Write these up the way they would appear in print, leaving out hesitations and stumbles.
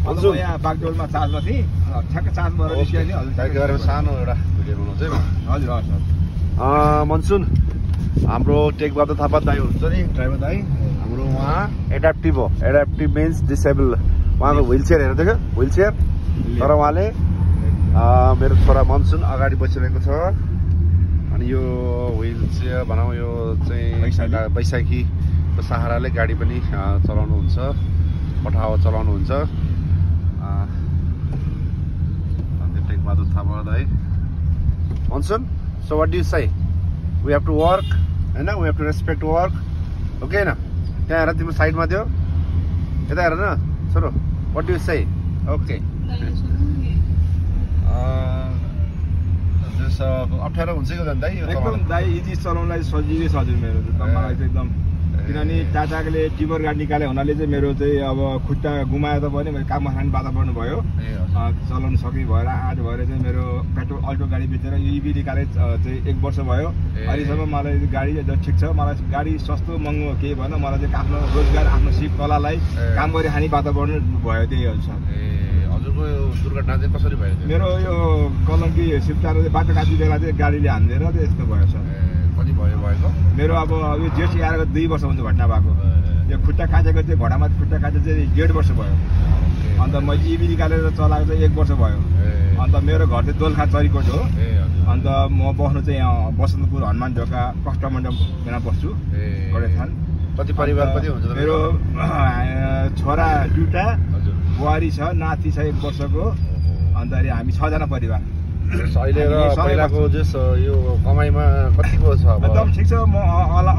हजुर यहाँ बागडोलमा चार्जमा थिएँ ठ्याक्क चार्ज भएर निस्कियो नि हजुर गाडीको बारेमा सानो एउटा भिडियो बनाउँछ है हजुर हजुर मनसुन हाम्रो टेक बहादुर थापा दाइ हुनुहुन्छ नि ड्राइभर दाइ हाम्रो उहाँ एडाप्टिभ हो एडाप्टिभ मिन्स डिसेबल उहाँको व्हिल चेयर हेर्नु देख्यो व्हिल चेयर तर उहाँले मेरो छोरा मनसुन अगाडि बसिरहेको छ अनि यो व्हिल चेयर भनौँ यो चाहिँ बैशाखीको सहाराले गाडी पनि चलाउनुहुन्छ पठावा चलाउनुहुन्छ टेक बहादुर थापा दाइ मनसुन so what do you say we have to work हैन we have to respect work okay हैन त्यहाँ हेर तिम्रो साइडमा दियो यता हेर न छोरो what do you say okay अप्ठ्यारो हुन्छ कि दाइ एकदम दाइ इजी चलाउनलाई सजिलै सजिलो मेरो मलाई चाहिँ एकदम किनभने टाटाले टिबर गाडी निकाले हुनाले चाहिँ मेरो चाहिँ अब खुट्टा गुमाए तापनि मैले काममा खाने बाधा पर्नु भयो चलाउनु सके भएर आँट भएर चाहिँ मेरो पेट्रोल अल्टो गाडी बेचेर इभी निकाले चाहिँ 1 वर्ष भयो अहिलेसम्म मलाई गाडी ठिक छ मलाई गाडी सस्तो महँगो केही भएन मलाई चाहिँ आफ्नो रोजगार आफ्नो सिप कलालाई काम गरी खाने वातावरण भयो त्यही अनुसार हजुरको दुर्घटना चाहिँ कसरी भयो मेरो यो कलङ्की सिप्तार बाटो काट्ने बेला चाहिँ गाडीले हान्दिएर चाहिँ यस्तो भयो सर कति भयो भएको मेरो अब यो जेठ 11 2 वर्ष हुन्छ घटना भएको यो खुट्टा काटेको चाहिँ घोडामा खुट्टा काटेको चाहिँ 1.5 वर्ष भयो अन्त मैले इभी निकालेर चलाएको चाहिँ 1 वर्ष भयो अन्त मेरो घर चाहिँ दोलखा चरीकोट हो अन्त म बस्नु चाहिँ यहाँ बसन्तपुर हनुमान ढोका कस्टमरमा बस्छु गडेथान कति परिवार कति हुन्छ मेरो छोरा 2टा बुहारी छ नाति छ 1 वर्षको अन्त हामी 6 जना परिवार अहिले र पहिलाको जस यो कमाइमा कतिको छ एकदम ठिक छ म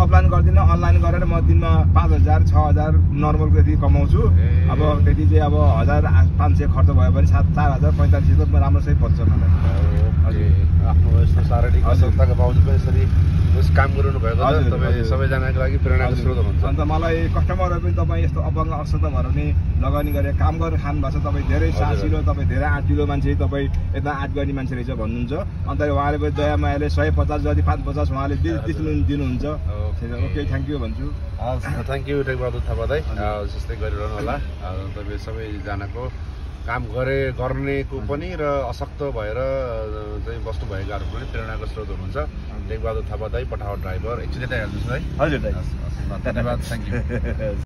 अफलाइन गर्दिनँ अनलाइन गरेर म दिनमा 5000 6000 नर्मलको यति कमाउँछु अब त्यति चाहिँ अब 1500 खर्च भयो भने 4000 4500 त राम्रोसै पर्छ मलाई हजुर आफ्नो यस्तो शारीरिक संस्थाको बावजुद पनि यसरी काम गरिरहनु भएको छ तपाईँ सबैजनाको लागि प्रेरणाको स्रोत हुनुहुन्छ अन्त मलाई कस्टमरहरू पनि तपाईँ यस्तो अपाङ्ग अक्षत भएर पनि लगानी गरेर काम गरेर खानु भएको छ तपाईँ धेरै साहसिलो तपाईँ धेरै आँटिलो मान्छे तपाईँ यता आँट गर्ने मान्छे रहेछ भन्नुहुन्छ अन्त उहाँले पनि दया मायाले 150 जति 550 उहाँले दिनुहुन्छ ओके थ्याङ्क यू भन्छु थ्याङ्क यू टेक बहादुर थापा दाइ जस्तै गरिरहनु होला तपाईँ सबैजनाको काम गर्नेको पनि र अशक्त भएर चाहिँ बस्नु भएकाहरू पनि प्रेरणाको स्रोत हुनुहुन्छ टेक बहादुर थापा दाइ पठावा ड्राइभर एकचोटि यता हेर्नुहोस् है हजुर दाइ धन्यवाद थ्याङ्क यू